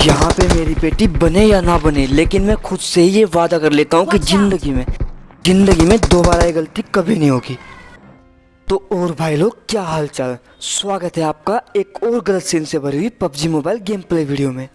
यहाँ पे मेरी बेटी बने या ना बने, लेकिन मैं खुद से ही ये वादा कर लेता हूँ कि जिंदगी में दोबारा ये गलती कभी नहीं होगी। तो और भाई लोग, क्या हाल चाल। स्वागत है आपका एक और गलत सीन से भरी हुई PUBG mobile game play video में,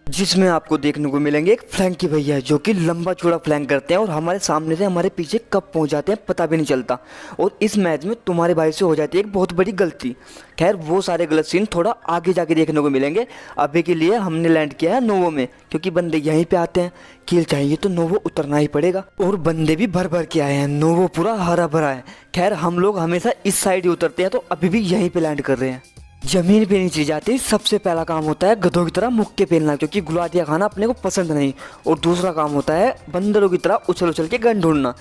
जिसमें आपको देखने को मिलेंगे एक फ्लैंकी भैया जो कि लंबा चौड़ा फ्लैंक करते हैं और हमारे सामने से हमारे पीछे कब पहुंच जाते हैं पता भी नहीं चलता। और इस मैच में तुम्हारे भाई से हो जाती है एक बहुत बड़ी गलती। खैर, वो सारे गलत सीन थोड़ा आगे जाके देखने को मिलेंगे। अभी के लिए हमने लैंड किया है नोवो में, क्योंकि बंदे यहीं पे आते हैं। किल चाहिए तो नोवो उतरना ही पड़ेगा, और बंदे भी भर भर के आए हैं। नोवो पूरा हरा भरा है। खैर, हम लोग हमेशा इस साइड ही उतरते हैं, तो अभी भी यहीं पे लैंड कर रहे हैं। जमीन पे नीचे जाते ही सबसे पहला काम होता है गधों की तरह मुक्के पेलना, क्योंकि गुलाटिया खाना अपने को पसंद नहीं। और दूसरा काम होता है बंदरों की तरह उछल उछल के गन ढूंढना।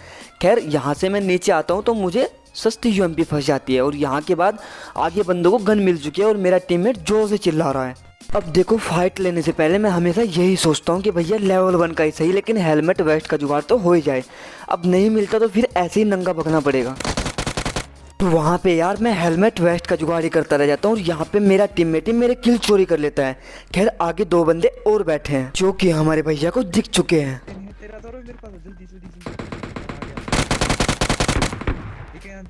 खैर, यहाँ से मैं नीचे आता हूँ तो मुझे सस्ती यूएमपी फंस जाती है, और यहाँ के बाद आगे बंदों को गन मिल चुकी है और मेरा टीममेट जोर से चिल्ला रहा है। अब देखो, फाइट लेने से पहले मैं हमेशा यही सोचता हूँ कि भैया लेवल 1 का ही सही, लेकिन हेलमेट वेस्ट का जुगाड़ तो हो ही जाए। अब नहीं मिलता तो फिर ऐसे ही नंगा भगना पड़ेगा। तो वहाँ पे यार मैं हेलमेट वेस्ट का जुगाड़ ही करता रह जाता हूँ, और यहाँ पे मेरा टीममेट ही मेरे किल चोरी कर लेता है। खैर, आगे दो बंदे और बैठे हैं जो कि हमारे भैया को दिख चुके हैं। तेरा तो मेरे पास जल्दी जल्दी आ गया। ठीक है, हम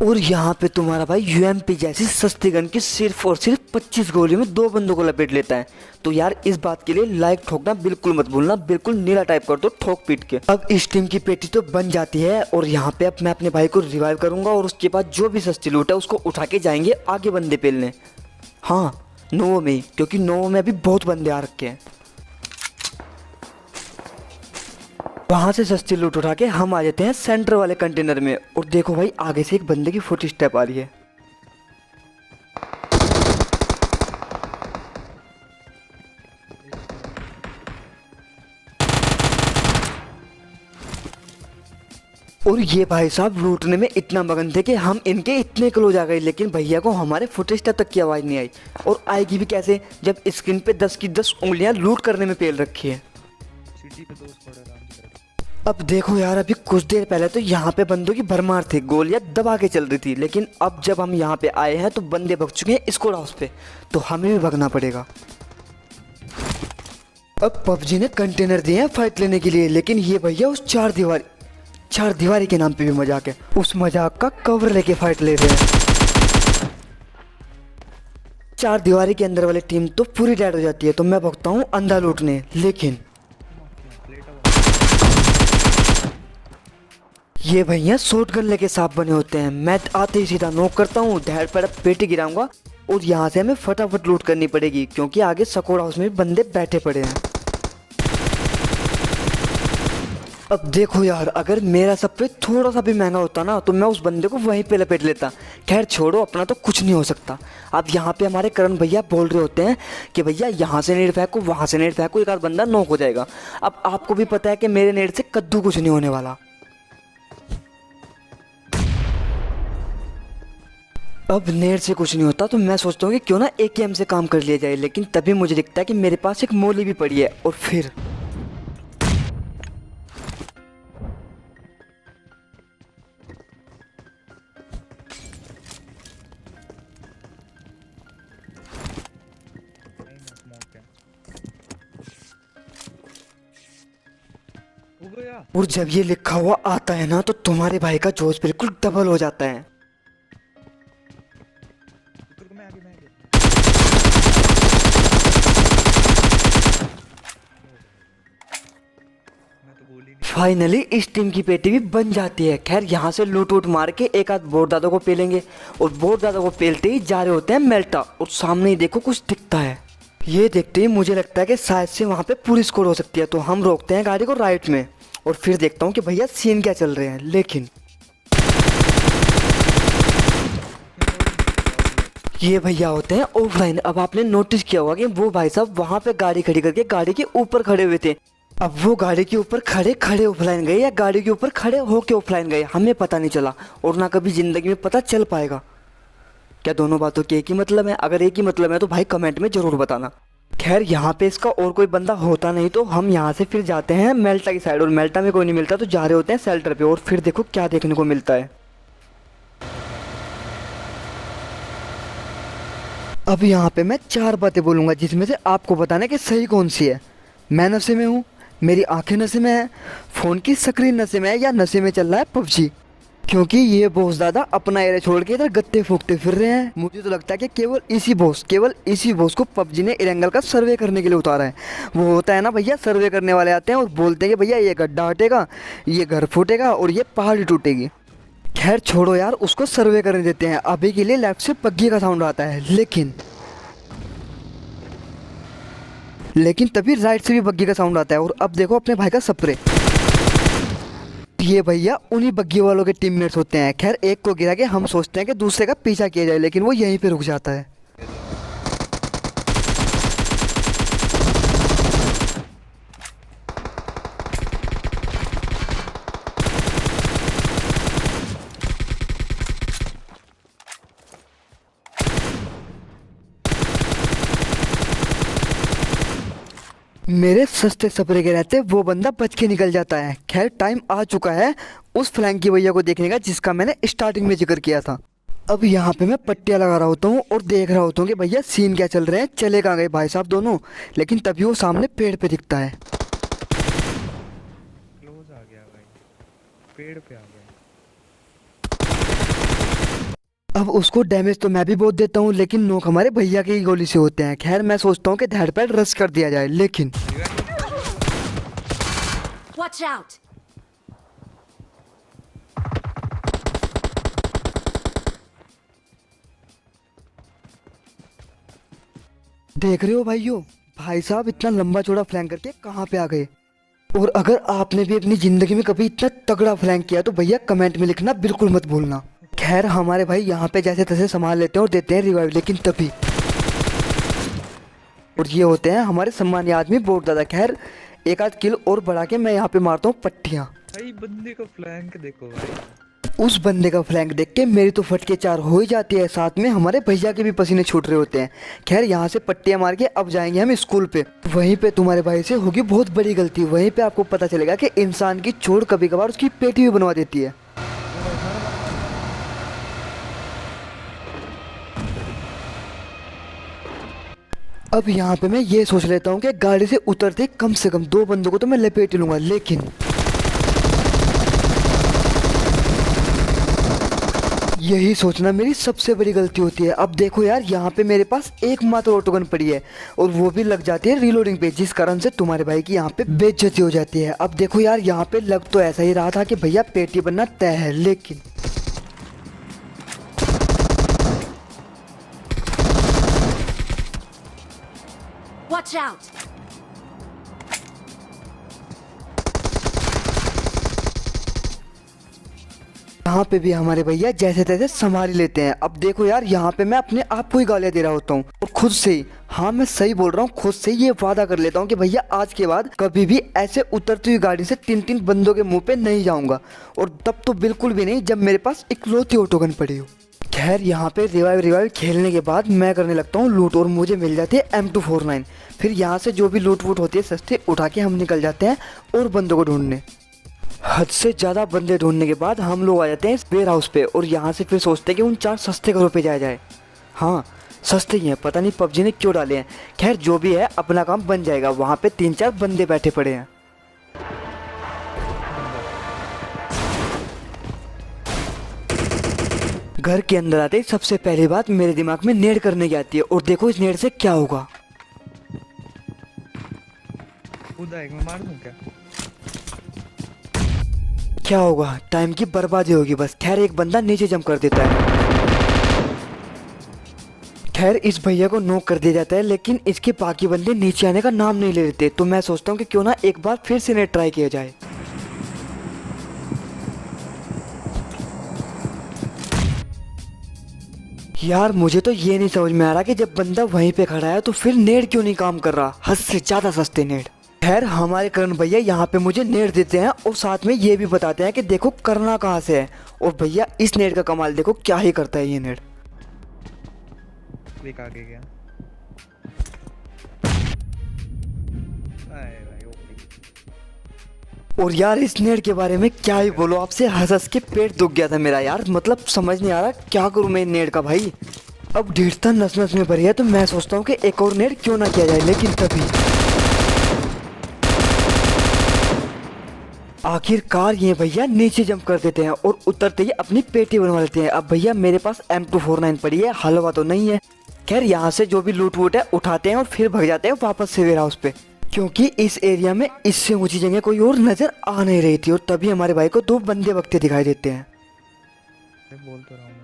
और यहाँ पे तुम्हारा भाई यूएमपी जैसी सस्ती गन की सिर्फ और सिर्फ 25 गोली में दो बंदों को लपेट लेता है। तो यार, इस बात के लिए लाइक ठोकना बिल्कुल मत भूलना, बिल्कुल नीला टाइप कर दो ठोक पीट के। अब इस टीम की पेटी तो बन जाती है, और यहाँ पे अब मैं अपने भाई को रिवाइव करूंगा, और उसके बाद जो भी सस्ती लूट है उसको उठा के जाएंगे आगे बंदे पेलने। हाँ, नोवो में ही, क्योंकि नोवो में अभी बहुत बंदे आ रखे हैं। वहाँ से सस्ती लूट उठा के हम आ जाते हैं सेंटर वाले कंटेनर में, और देखो भाई, आगे से एक बंदे की फुट स्टेप आ रही है। और ये भाई साहब लूटने में इतना मगन थे कि हम इनके इतने क्लोज आ गए, लेकिन भैया को हमारे फुट स्टेप तक की आवाज़ नहीं आई। और आएगी भी कैसे जब स्क्रीन पे 10 की 10 उंगलियां लूट करने में पेल रखी है। अब देखो यार, अभी कुछ देर पहले तो यहाँ पे बंदों की भरमार थी, गोलियां दबा के चल रही थी, लेकिन अब जब हम यहाँ पे आए हैं तो बंदे भग चुके हैं स्क्वाड हाउस पे, तो हमें भी भगना पड़ेगा। अब पबजी ने कंटेनर दिए हैं फाइट लेने के लिए, लेकिन ये भैया उस चार दीवारी के नाम पे भी मजाक है, उस मजाक का कवर लेके फाइट ले रहे हैं। चार दीवारी के अंदर वाली टीम तो पूरी डेड हो जाती है, तो मैं भगता हूँ अंधा लूटने, लेकिन ये भैया शॉटगन लेके सांप बने होते हैं। मैं आते ही सीधा नॉक करता हूँ, धैड़ पर पेटी गिराऊंगा, और यहाँ से हमें फटाफट लूट करनी पड़ेगी, क्योंकि आगे स्क्वाड हाउस में बंदे बैठे पड़े हैं। अब देखो यार, अगर मेरा सब पे थोड़ा सा भी महंगा होता ना, तो मैं उस बंदे को वहीं पे लपेट लेता। खैर छोड़ो, अपना तो कुछ नहीं हो सकता। अब यहाँ पे हमारे करण भैया बोल रहे होते हैं कि भैया यहाँ से नेट फेंको, वहाँ से नेट फेंको, एक आध बंदा नॉक हो जाएगा। अब आपको भी पता है कि मेरे नेट से कद्दू कुछ नहीं होने वाला। अब नेट से कुछ नहीं होता, तो मैं सोचता हूँ कि क्यों ना एकेएम से काम कर लिया जाए, लेकिन तभी मुझे दिखता है कि मेरे पास एक मोली भी पड़ी है, और फिर और जब ये लिखा हुआ आता है ना, तो तुम्हारे भाई का जोश बिल्कुल डबल हो जाता है। फाइनली इस टीम की पेटी भी बन जाती है। खैर, यहाँ से लूट वूट मार के एक आध बोर दादा को पेलेंगे, और बोर दादा को पेलते ही जा रहे होते हैं मेल्टा, और सामने ही देखो कुछ दिखता है। ये देखते ही मुझे लगता है कि शायद से वहाँ पे पूरी स्कोर हो सकती है, तो हम रोकते हैं गाड़ी को राइट में, और फिर देखता हूँ कि भैया सीन क्या चल रहे हैं। लेकिन ये भैया होते हैं ऑफलाइन। अब आपने नोटिस किया होगा कि वो भाई साहब वहाँ पे गाड़ी खड़ी करके गाड़ी के ऊपर खड़े हुए थे। अब वो गाड़ी के ऊपर खड़े ऑफलाइन गए या गाड़ी के ऊपर खड़े होके ऑफलाइन गए, हमें पता नहीं चला, और ना कभी जिंदगी में पता चल पाएगा। क्या दोनों बातों के एक ही मतलब है? अगर एक ही मतलब है तो भाई कमेंट में जरूर बताना। खैर, यहाँ पे इसका और कोई बंदा होता नहीं, तो हम यहाँ से फिर जाते हैं मेल्टा की साइड, और मेल्टा में कोई नहीं मिलता तो जा रहे होते हैं शेल्टर पे, और फिर देखो क्या देखने को मिलता है। अब यहाँ पे मैं 4 बातें बोलूँगा जिसमें से आपको बताना है कि सही कौन सी है। मैं नशे में हूँ, मेरी आंखें नशे में है, फ़ोन की स्क्रीन नशे में है, या नशे में चल रहा है पबजी। क्योंकि ये बॉस दादा अपना एरिया छोड़ के इधर गत्ते फूकते फिर रहे हैं। मुझे तो लगता है कि केवल इसी बॉस को पबजी ने इरंगल का सर्वे करने के लिए उतारा है। वो होता है ना भैया, सर्वे करने वाले आते हैं और बोलते हैं कि भैया ये गड्ढा हटेगा, ये घर फूटेगा और ये पहाड़ी टूटेगी। खैर छोड़ो यार, उसको सर्वे करने देते हैं। अभी के लिए लेफ्ट से बग्घी का साउंड आता है, लेकिन तभी राइट से भी बग्घी का साउंड आता है। और अब देखो अपने भाई का स्प्रे। ये भैया उन्हीं बग्घी वालों के टीममेट्स होते हैं। खैर एक को गिरा के हम सोचते हैं कि दूसरे का पीछा किया जाए, लेकिन वो यहीं पे रुक जाता है। मेरे सस्ते सपरे के रहते वो बंदा बच के निकल जाता है। खैर टाइम आ चुका है उस फ्लैंकी भैया को देखने का जिसका मैंने स्टार्टिंग में जिक्र किया था। अब यहाँ पे मैं पट्टियाँ लगा रहा होता हूँ और देख रहा होता हूँ कि भैया सीन क्या चल रहे हैं, चले कहाँ गए भाई साहब दोनों। लेकिन तभी वो सामने पेड़ पे दिखता है। क्लोज आ गया भाई, पेड़ पे आ गया। अब उसको डैमेज तो मैं भी बहुत देता हूँ, लेकिन नोक हमारे भैया की ही गोली से होते हैं। खैर मैं सोचता हूँ कि धड़ पैड रश कर दिया जाए, लेकिन Watch out! देख रहे हो भाइयों, भाई साहब इतना लंबा चौड़ा फ्लैंक करके कहाँ पे आ गए। और अगर आपने भी अपनी ज़िंदगी में कभी इतना तगड़ा फ्लैंक किया तो भैया कमेंट में लिखना बिल्कुल मत भूलना। खैर हमारे भाई यहाँ पे जैसे तैसे संभाल लेते हैं और देते हैं रिवाइव, लेकिन तभी और ये होते हैं हमारे सम्मानीय आदमी बोट दादा। खैर एक आध किल और बढ़ा के मैं यहाँ पे मारता हूँ पट्टियाँ। भाई बंदे को फ्लैंक देखो भाई। उस बंदे का फ्लैंक देख के मेरी तो फटके 4 हो ही जाती है, साथ में हमारे भैया के भी पसीने छूट रहे होते हैं। खैर यहाँ से पट्टियाँ मार के अब जाएंगे हम स्कूल पे। वहीं पे तुम्हारे भाई से होगी बहुत बड़ी गलती। वहीं पे आपको पता चलेगा कि इंसान की चोट कभी कभार उसकी पेटी भी बनवा देती है। अब यहाँ पे मैं ये सोच लेता हूँ कि गाड़ी से उतरते कम से कम 2 बंदों को तो मैं लपेट लूँगा, लेकिन यही सोचना मेरी सबसे बड़ी गलती होती है। अब देखो यार यहाँ पे मेरे पास एकमात्र ऑटोगन पड़ी है और वो भी लग जाती है रीलोडिंग पे, जिस कारण से तुम्हारे भाई की यहाँ पे बेइज्जती हो जाती है। अब देखो यार यहाँ पे लग तो ऐसा ही रहा था कि भैया पेटी बनना तय है, लेकिन Watch out! यहाँ पे भी हमारे भैया जैसे तैसे संभाल लेते हैं। अब देखो यार यहाँ पे मैं अपने आप को ही गालियाँ दे रहा होता हूँ और खुद से ही, हाँ मैं सही बोल रहा हूँ, खुद से ये वादा कर लेता हूँ कि भैया आज के बाद कभी भी ऐसे उतरती हुई गाड़ी से 3-3 बंदों के मुंह पे नहीं जाऊँगा। और तब तो बिल्कुल भी नहीं जब मेरे पास इकलौती ऑटोगन पड़ी हो। खैर यहाँ पे रिवाइव खेलने के बाद मैं करने लगता हूँ लूट और मुझे मिल जाती है M249। फिर यहाँ से जो भी लूट वूट होती है सस्ते उठा के हम निकल जाते हैं और बंदों को ढूंढने। हद से ज़्यादा बंदे ढूंढने के बाद हम लोग आ जाते हैं इस वेयर हाउस पे और यहाँ से फिर सोचते हैं कि उन 4 सस्ते घरों पे जाया जाए। हाँ सस्ते ही हैं, पता नहीं पबजी ने क्यों डाले हैं। खैर जो भी है अपना काम बन जाएगा। वहाँ पे 3-4 बंदे बैठे पड़े हैं। घर के अंदर आते ही सबसे पहली बात मेरे दिमाग में नेड करने की आती है और देखो इस नेड से क्या होगा। कूदा एक मैं मार दूं क्या होगा, टाइम की बर्बादी होगी बस। खैर एक बंदा नीचे जंप कर देता है। खैर इस भैया को नॉक कर दिया जाता है, लेकिन इसके बाकी बंदे नीचे आने का नाम नहीं ले लेते। तो मैं सोचता हूँ कि क्यों ना एक बार फिर से नेट ट्राई किया जाए। यार मुझे तो ये नहीं समझ में आ रहा कि जब बंदा वहीं पे खड़ा है तो फिर नेट क्यों नहीं काम कर रहा। हद से ज़्यादा सस्ते नेट। खैर हमारे करण भैया यहाँ पे मुझे नेट देते हैं और साथ में ये भी बताते हैं कि देखो करना कहाँ से है। और भैया इस नेट का कमाल देखो क्या ही करता है ये नेट। एक आगे गया। आए भाई ओपी। और यार इस नेट के बारे में क्या ही बोलो आपसे, हंस हंस के पेट दुख गया था मेरा यार। मतलब समझ नहीं आ रहा क्या करूँ मैं इन नेट का भाई। अब ढीठता नस नस में भरी है तो मैं सोचता हूँ कि एक और नेट क्यों ना किया जाए, लेकिन तभी आखिरकार ये भैया नीचे जंप कर देते हैं और उतरते ही अपनी पेटी बनवा लेते हैं। अब भैया मेरे पास M249 पड़ी है, हलवा तो नहीं है। खैर यहाँ से जो भी लूट वूट है उठाते हैं और फिर भाग जाते हैं वापस से वेयर हाउस पे, क्योंकि इस एरिया में इससे ऊंची जगह कोई और नजर आ नहीं रही थी। और तभी हमारे भाई को दो बंदे बकते दिखाई देते हैं। बोल तो रहा हूँ मैं।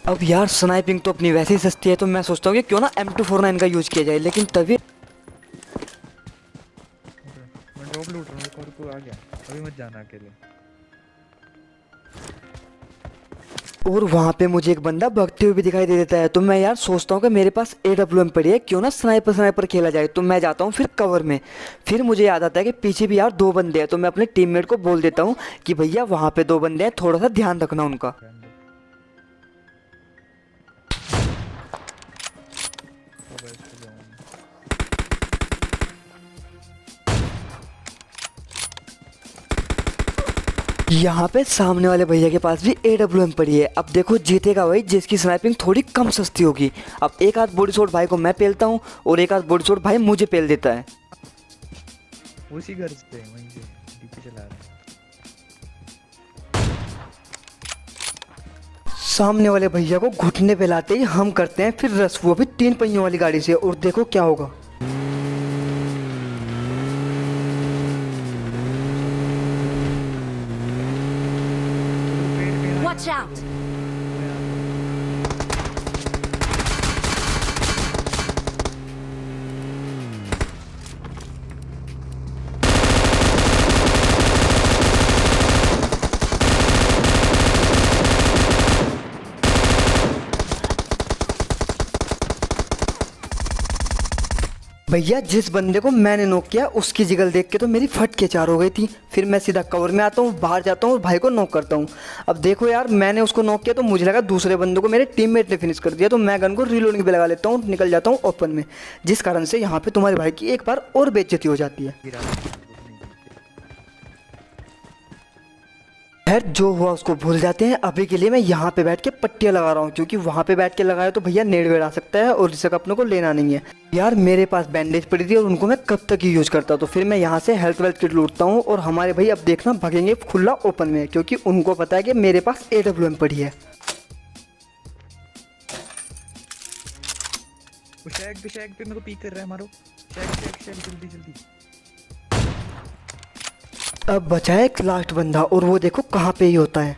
अब यार स्नाइपिंग तो अपनी वैसे ही सस्ती है, तो मैं सोचता हूँ कि क्यों ना M249 का यूज किया जाए, लेकिन तभी मैं ड्रॉप लूट रहा हूँ, एक और कोई आ गया, अभी मत जाना अकेले। और वहाँ पे मुझे एक बंदा भागते हुए भी दिखाई दे देता है। तो मैं यार सोचता हूँ कि मेरे पास AWM पड़ी है, क्यों ना स्नाइपर खेला जाए। तो मैं जाता हूँ फिर कवर में। फिर मुझे याद आता है कि पीछे भी यार दो बंदे हैं, तो मैं अपने टीममेट को बोल देता हूँ कि भैया वहाँ पे दो बंदे हैं, थोड़ा सा ध्यान रखना उनका। अब ऐसे जाऊँ। यहाँ पे सामने वाले भैया के पास भी AWM पड़ी है। अब देखो जीतेगा वही जिसकी स्नाइपिंग थोड़ी कम सस्ती होगी। अब एक आध बॉडी शॉट भाई को मैं पेलता हूँ और एक आध बॉडी शॉट भाई मुझे पेल देता है। उसी घर से वहीं से डीपी चला रहा है। सामने वाले भैया को घुटने पे लाते ही हम करते हैं फिर रस, वो भी 3 पहियों वाली गाड़ी से। और देखो क्या होगा। Watch out! भैया जिस बंदे को मैंने नॉक किया उसकी जिगल देख के तो मेरी फट के चार हो गई थी। फिर मैं सीधा कवर में आता हूँ, बाहर जाता हूँ और भाई को नॉक करता हूँ। अब देखो यार मैंने उसको नॉक किया तो मुझे लगा दूसरे बंदे को मेरे टीममेट ने फिनिश कर दिया, तो मैं गन को रीलोडिंग पे लगा लेता हूँ, निकल जाता हूँ ओपन में। जिस कारण से यहाँ पे तुम्हारे भाई की एक बार और बेइज्जती हो जाती है। गिरा खैर जो हुआ उसको भूल जाते हैं। अभी के लिए मैं यहाँ पे बैठ के पट्टियाँ लगा रहा हूँ, क्योंकि वहाँ पे बैठ के लगाया तो भैया नेड़ वेड़ आ सकता है और रिस्क अपने को लेना नहीं है। यार मेरे पास बैंडेज पड़ी थी और उनको मैं कब तक ही यूज़ करता, तो फिर मैं यहाँ से हेल्थ वेल्थ किट लूटता हूँ। और हमारे भाई अब देखना भागेंगे खुला ओपन में, क्योंकि उनको पता है कि मेरे पास AWM पड़ी है। वो शैग पे मेरे को पीक कर रहा है, मारो। शैग जल्दी जल्दी। अब बचा है एक लास्ट बंदा और वो देखो कहाँ पे ही होता है।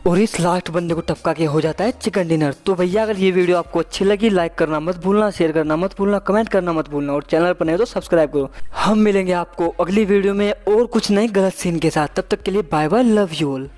और इस लास्ट बंदे को टपका के हो जाता है चिकन डिनर। तो भैया अगर ये वीडियो आपको अच्छी लगी लाइक करना मत भूलना, शेयर करना मत भूलना, कमेंट करना मत भूलना और चैनल पर नए तो सब्सक्राइब करो। हम मिलेंगे आपको अगली वीडियो में और कुछ नए गलत सीन के साथ। तब तक के लिए bye bye, love you all.